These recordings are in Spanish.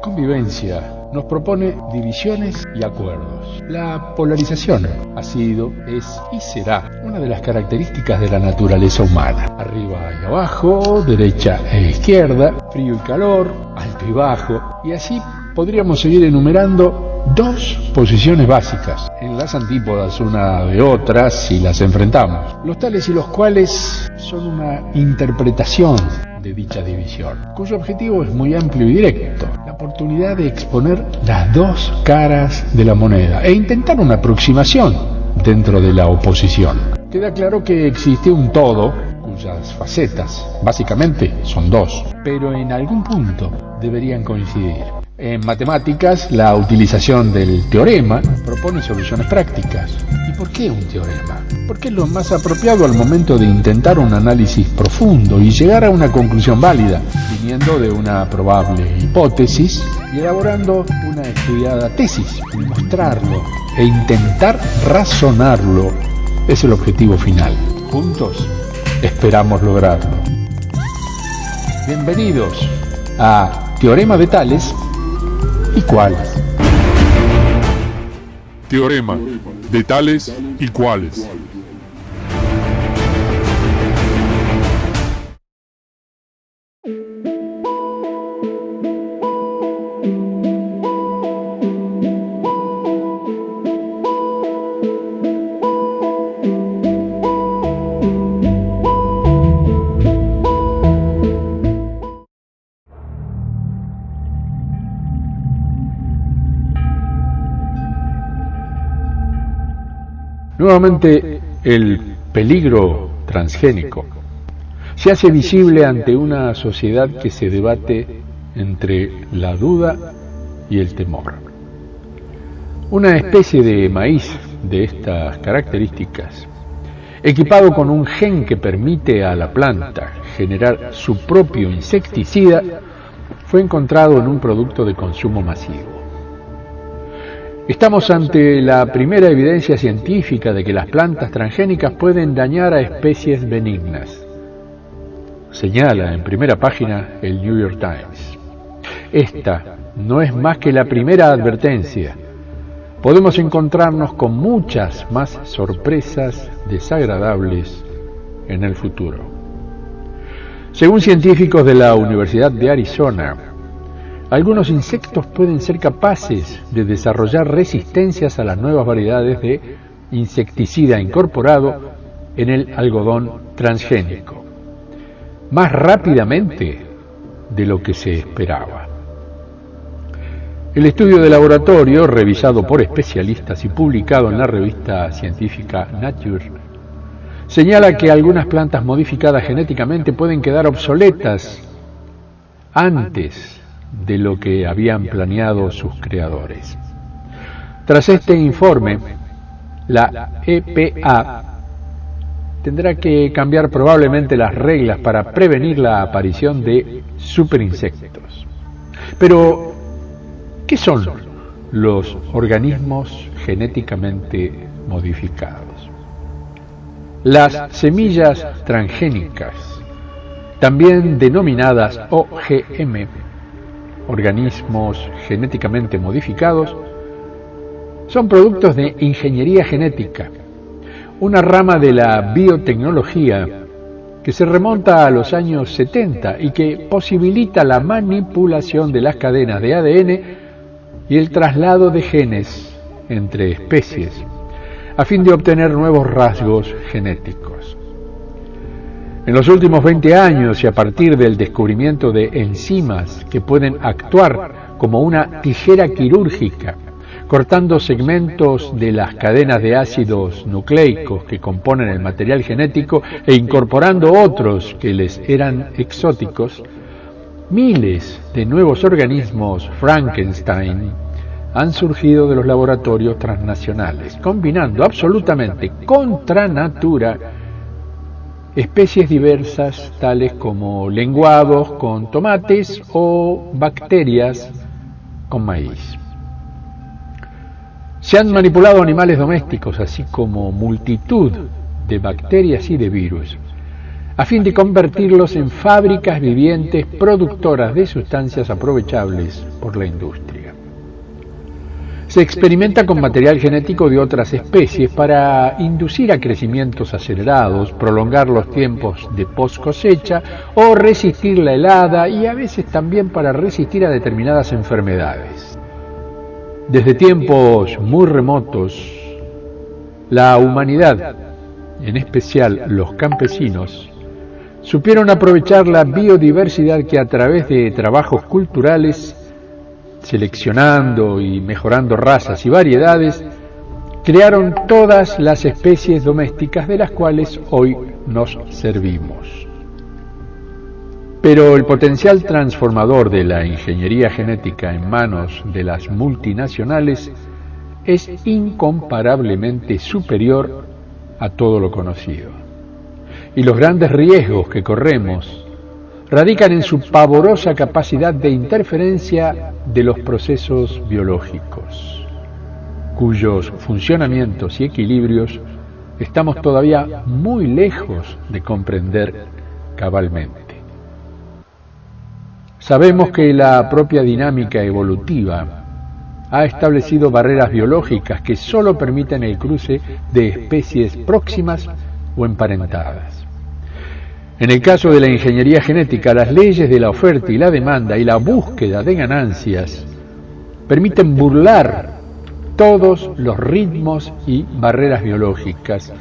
convivencia nos propone divisiones y acuerdos. La polarización ha sido, es y será una de las características de la naturaleza humana. Arriba y abajo, derecha e izquierda, frío y calor, alto y bajo, y así podríamos seguir enumerando dos posiciones básicas, en las antípodas una de otra si las enfrentamos, los tales y los cuales son una interpretación de dicha división, cuyo objetivo es muy amplio y directo, la oportunidad de exponer las dos caras de la moneda e intentar una aproximación dentro de la oposición. Queda claro que existe un todo cuyas facetas básicamente son dos, pero en algún punto deberían coincidir. En matemáticas, la utilización del teorema propone soluciones prácticas. ¿Y por qué un teorema? Porque es lo más apropiado al momento de intentar un análisis profundo y llegar a una conclusión válida, viniendo de una probable hipótesis y elaborando una estudiada tesis, mostrarlo e intentar razonarlo es el objetivo final. Juntos esperamos lograrlo. Bienvenidos a Teorema de Tales y Cuales. Teorema de Tales y Cuales. Nuevamente, el peligro transgénico se hace visible ante una sociedad que se debate entre la duda y el temor. Una especie de maíz de estas características, equipado con un gen que permite a la planta generar su propio insecticida, fue encontrado en un producto de consumo masivo. Estamos ante la primera evidencia científica de que las plantas transgénicas pueden dañar a especies benignas, señala en primera página el New York Times. Esta no es más que la primera advertencia. Podemos encontrarnos con muchas más sorpresas desagradables en el futuro. Según científicos de la Universidad de Arizona, algunos insectos pueden ser capaces de desarrollar resistencias a las nuevas variedades de insecticida incorporado en el algodón transgénico, más rápidamente de lo que se esperaba. El estudio de laboratorio, revisado por especialistas y publicado en la revista científica Nature, señala que algunas plantas modificadas genéticamente pueden quedar obsoletas antes de lo que habían planeado sus creadores. Tras este informe, la EPA tendrá que cambiar probablemente las reglas para prevenir la aparición de superinsectos. Pero, ¿qué son los organismos genéticamente modificados? Las semillas transgénicas, también denominadas OGM, organismos genéticamente modificados, son productos de ingeniería genética, una rama de la biotecnología que se remonta a los años 70 y que posibilita la manipulación de las cadenas de ADN y el traslado de genes entre especies, a fin de obtener nuevos rasgos genéticos. En los últimos 20 años y a partir del descubrimiento de enzimas que pueden actuar como una tijera quirúrgica, cortando segmentos de las cadenas de ácidos nucleicos que componen el material genético e incorporando otros que les eran exóticos, miles de nuevos organismos Frankenstein han surgido de los laboratorios transnacionales, combinando absolutamente contra natura especies diversas tales como lenguados con tomates o bacterias con maíz. Se han manipulado animales domésticos, así como multitud de bacterias y de virus, a fin de convertirlos en fábricas vivientes productoras de sustancias aprovechables por la industria. Se experimenta con material genético de otras especies para inducir a crecimientos acelerados, prolongar los tiempos de post cosecha o resistir la helada, y a veces también para resistir a determinadas enfermedades. Desde tiempos muy remotos, la humanidad, en especial los campesinos, supieron aprovechar la biodiversidad que a través de trabajos culturales, seleccionando y mejorando razas y variedades, crearon todas las especies domésticas de las cuales hoy nos servimos. Pero el potencial transformador de la ingeniería genética en manos de las multinacionales es incomparablemente superior a todo lo conocido. Y los grandes riesgos que corremos radican en su pavorosa capacidad de interferencia de los procesos biológicos, cuyos funcionamientos y equilibrios estamos todavía muy lejos de comprender cabalmente. Sabemos que la propia dinámica evolutiva ha establecido barreras biológicas que solo permiten el cruce de especies próximas o emparentadas. En el caso de la ingeniería genética, las leyes de la oferta y la demanda y la búsqueda de ganancias permiten burlar todos los ritmos y barreras biológicas,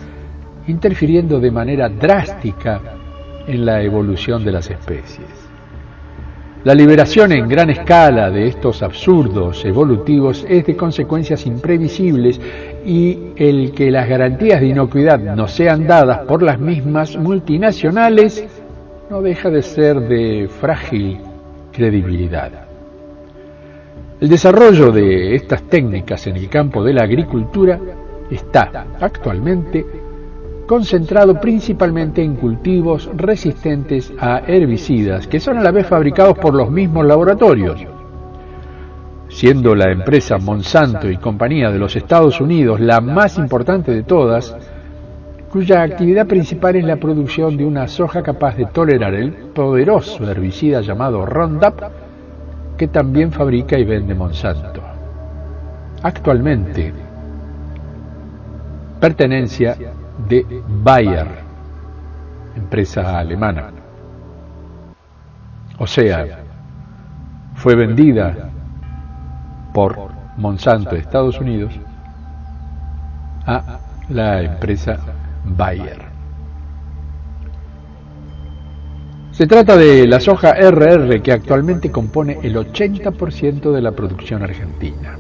interfiriendo de manera drástica en la evolución de las especies. La liberación en gran escala de estos absurdos evolutivos es de consecuencias imprevisibles, y el que las garantías de inocuidad no sean dadas por las mismas multinacionales no deja de ser de frágil credibilidad. El desarrollo de estas técnicas en el campo de la agricultura está actualmente concentrado principalmente en cultivos resistentes a herbicidas, que son a la vez fabricados por los mismos laboratorios. Siendo la empresa Monsanto y compañía de los Estados Unidos la más importante de todas, cuya actividad principal es la producción de una soja capaz de tolerar el poderoso herbicida llamado Roundup, que también fabrica y vende Monsanto. Actualmente, pertenencia de Bayer, empresa alemana. O sea, fue vendida por Monsanto de Estados Unidos a la empresa Bayer. Se trata de la soja RR, que actualmente compone el 80% de la producción argentina.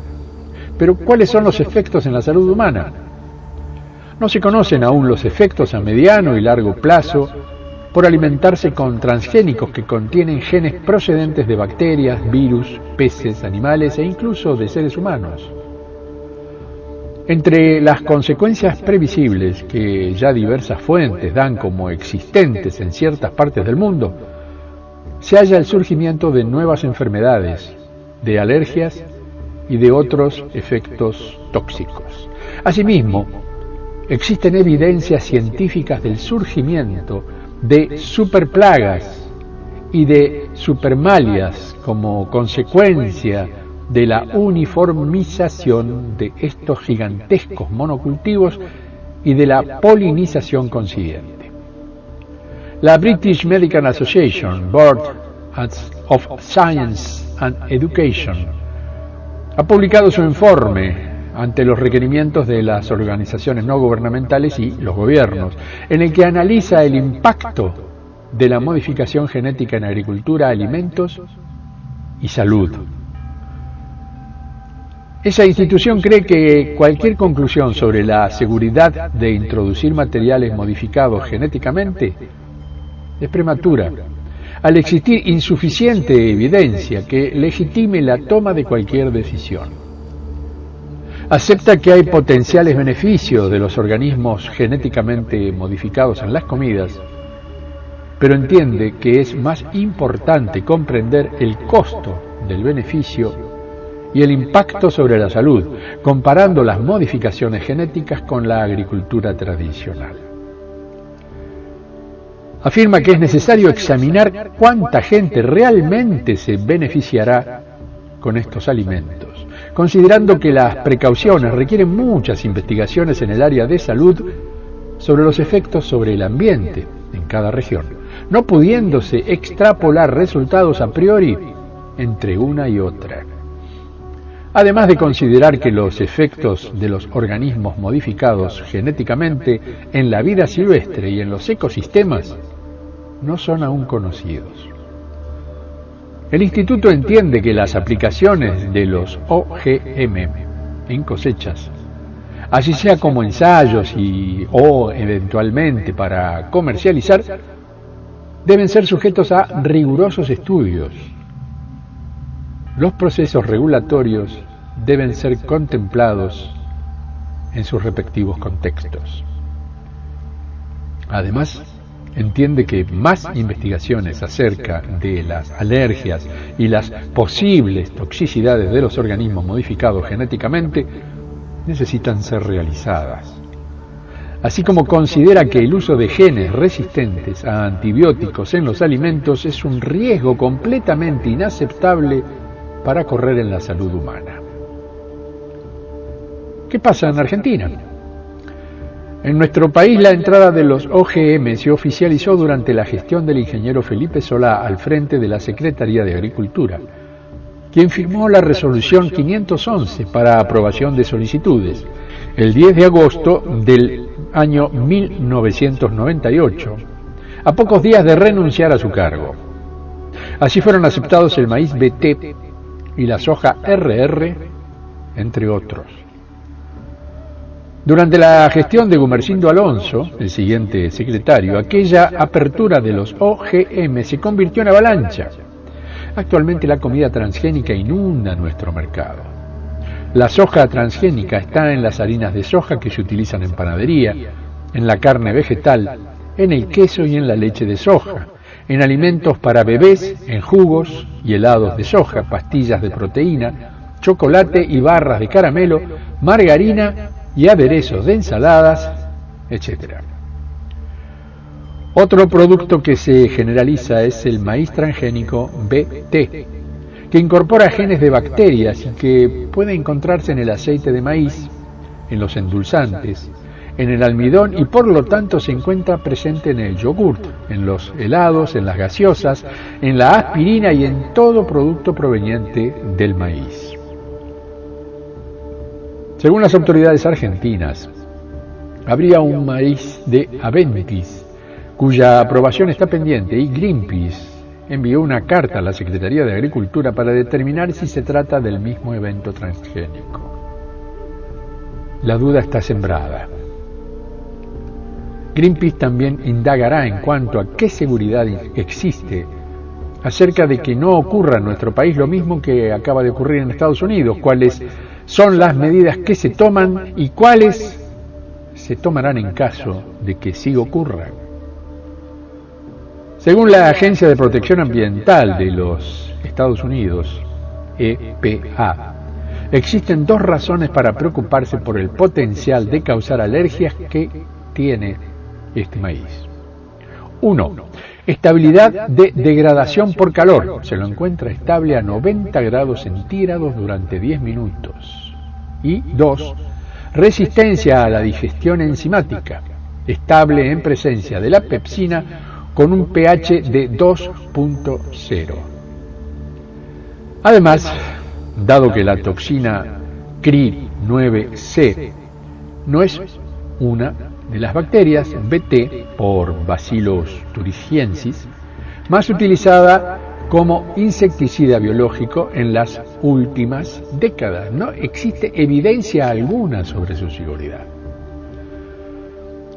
Pero ¿cuáles son los efectos en la salud humana? No se conocen aún los efectos a mediano y largo plazo por alimentarse con transgénicos que contienen genes procedentes de bacterias, virus, peces, animales e incluso de seres humanos. Entre las consecuencias previsibles que ya diversas fuentes dan como existentes en ciertas partes del mundo, se halla el surgimiento de nuevas enfermedades, de alergias y de otros efectos tóxicos. Asimismo, existen evidencias científicas del surgimiento de superplagas y de supermalias como consecuencia de la uniformización de estos gigantescos monocultivos y de la polinización consiguiente. La British Medical Association, Board of Science and Education, ha publicado su informe ante los requerimientos de las organizaciones no gubernamentales y los gobiernos, en el que analiza el impacto de la modificación genética en agricultura, alimentos y salud. Esa institución cree que cualquier conclusión sobre la seguridad de introducir materiales modificados genéticamente es prematura, al existir insuficiente evidencia que legitime la toma de cualquier decisión. Acepta que hay potenciales beneficios de los organismos genéticamente modificados en las comidas, pero entiende que es más importante comprender el costo del beneficio y el impacto sobre la salud, comparando las modificaciones genéticas con la agricultura tradicional. afirma que es necesario examinar cuánta gente realmente se beneficiará con estos alimentos, considerando que las precauciones requieren muchas investigaciones en el área de salud sobre los efectos sobre el ambiente en cada región, no pudiéndose extrapolar resultados a priori entre una y otra. Además de considerar que los efectos de los organismos modificados genéticamente en la vida silvestre y en los ecosistemas no son aún conocidos. El Instituto entiende que las aplicaciones de los OGM en cosechas, así sea como ensayos o eventualmente para comercializar, deben ser sujetos a rigurosos estudios. Los procesos regulatorios deben ser contemplados en sus respectivos contextos. Además, entiende que más investigaciones acerca de las alergias y las posibles toxicidades de los organismos modificados genéticamente necesitan ser realizadas. Así como considera que el uso de genes resistentes a antibióticos en los alimentos es un riesgo completamente inaceptable para correr en la salud humana. ¿Qué pasa en Argentina? En nuestro país la entrada de los OGM se oficializó durante la gestión del ingeniero Felipe Solá al frente de la Secretaría de Agricultura, quien firmó la resolución 511 para aprobación de solicitudes el 10 de agosto del año 1998, a pocos días de renunciar a su cargo. Así fueron aceptados el maíz BT y la soja RR, entre otros. Durante la gestión de Gumersindo Alonso, el siguiente secretario, aquella apertura de los OGM se convirtió en avalancha. Actualmente la comida transgénica inunda nuestro mercado. La soja transgénica está en las harinas de soja que se utilizan en panadería, en la carne vegetal, en el queso y en la leche de soja, en alimentos para bebés, en jugos y helados de soja, pastillas de proteína, chocolate y barras de caramelo, margarina y aderezos de ensaladas, etc. Otro producto que se generaliza es el maíz transgénico BT, que incorpora genes de bacterias y que puede encontrarse en el aceite de maíz, en los endulzantes, en el almidón y por lo tanto se encuentra presente en el yogurt, en los helados, en las gaseosas, en la aspirina y en todo producto proveniente del maíz. Según las autoridades argentinas, habría un maíz de Aventis, cuya aprobación está pendiente, y Greenpeace envió una carta a la Secretaría de Agricultura para determinar si se trata del mismo evento transgénico. La duda está sembrada. Greenpeace también indagará en cuanto a qué seguridad existe acerca de que no ocurra en nuestro país lo mismo que acaba de ocurrir en Estados Unidos, cuáles son las medidas que se toman y cuáles se tomarán en caso de que sí ocurra. Según la Agencia de Protección Ambiental de los Estados Unidos, EPA, existen dos razones para preocuparse por el potencial de causar alergias que tiene este maíz. 1. Estabilidad de degradación por calor. Se lo encuentra estable a 90 grados centígrados durante 10 minutos. Y 2. Resistencia a la digestión enzimática. Estable en presencia de la pepsina con un pH de 2.0. Además, dado que la toxina CRI9C no es una de las bacterias BT por Bacillus thuringiensis, más utilizada como insecticida biológico en las últimas décadas. No existe evidencia alguna sobre su seguridad.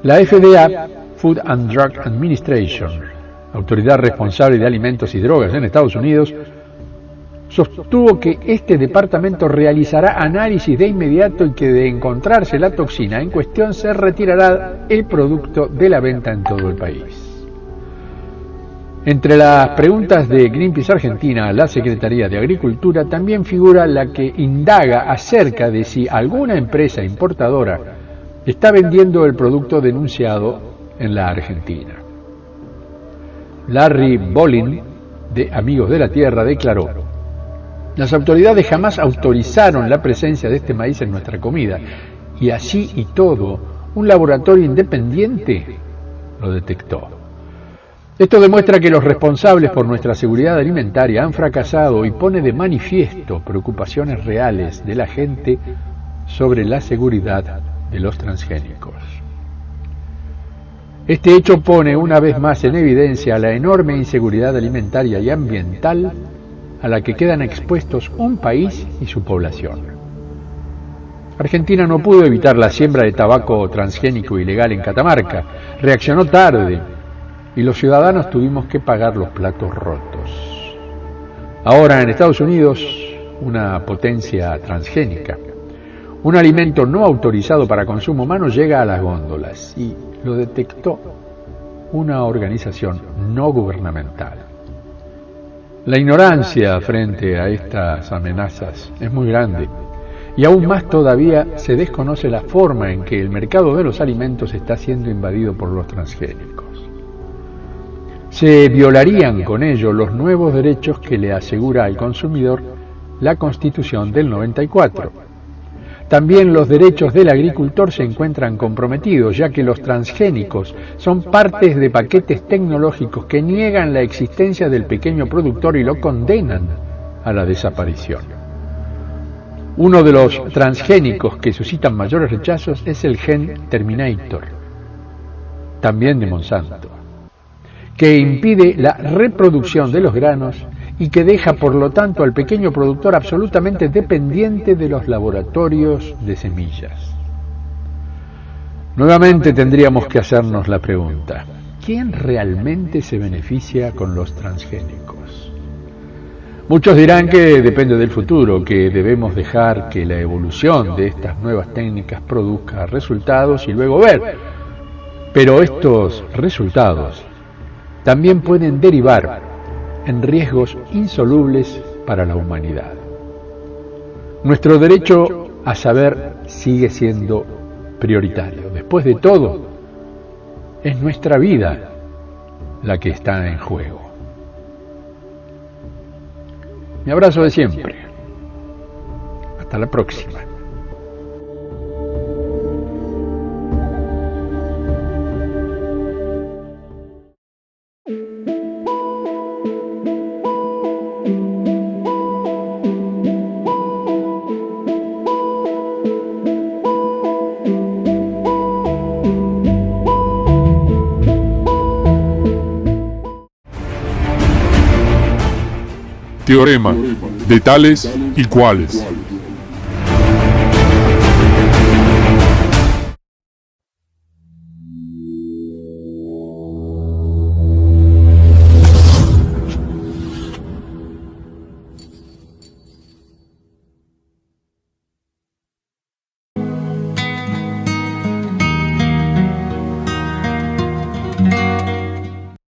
La FDA, Food and Drug Administration, autoridad responsable de alimentos y drogas en Estados Unidos, sostuvo que este departamento realizará análisis de inmediato y que de encontrarse la toxina en cuestión se retirará el producto de la venta en todo el país. Entre las preguntas de Greenpeace Argentina a la Secretaría de Agricultura también figura la que indaga acerca de si alguna empresa importadora está vendiendo el producto denunciado en la Argentina. Larry Bolin, de Amigos de la Tierra, declaró: las autoridades jamás autorizaron la presencia de este maíz en nuestra comida, y así y todo, un laboratorio independiente lo detectó. Esto demuestra que los responsables por nuestra seguridad alimentaria han fracasado y pone de manifiesto preocupaciones reales de la gente sobre la seguridad de los transgénicos. Este hecho pone una vez más en evidencia la enorme inseguridad alimentaria y ambiental a la que quedan expuestos un país y su población. Argentina no pudo evitar la siembra de tabaco transgénico ilegal en Catamarca, reaccionó tarde y los ciudadanos tuvimos que pagar los platos rotos. Ahora en Estados Unidos, una potencia transgénica, un alimento no autorizado para consumo humano llega a las góndolas y lo detectó una organización no gubernamental. La ignorancia frente a estas amenazas es muy grande y aún más todavía se desconoce la forma en que el mercado de los alimentos está siendo invadido por los transgénicos. Se violarían con ello los nuevos derechos que le asegura al consumidor la Constitución del 94. También los derechos del agricultor se encuentran comprometidos, ya que los transgénicos son partes de paquetes tecnológicos que niegan la existencia del pequeño productor y lo condenan a la desaparición. Uno de los transgénicos que suscitan mayores rechazos es el gen Terminator, también de Monsanto, que impide la reproducción de los granos y que deja por lo tanto al pequeño productor absolutamente dependiente de los laboratorios de semillas. Nuevamente tendríamos que hacernos la pregunta: ¿quién realmente se beneficia con los transgénicos? Muchos dirán que depende del futuro, que debemos dejar que la evolución de estas nuevas técnicas produzca resultados y luego ver. Pero estos resultados también pueden derivar en riesgos insolubles para la humanidad. Nuestro derecho a saber sigue siendo prioritario. Después de todo, es nuestra vida la que está en juego. Mi abrazo de siempre. Hasta la próxima. Teorema de tales y cuales.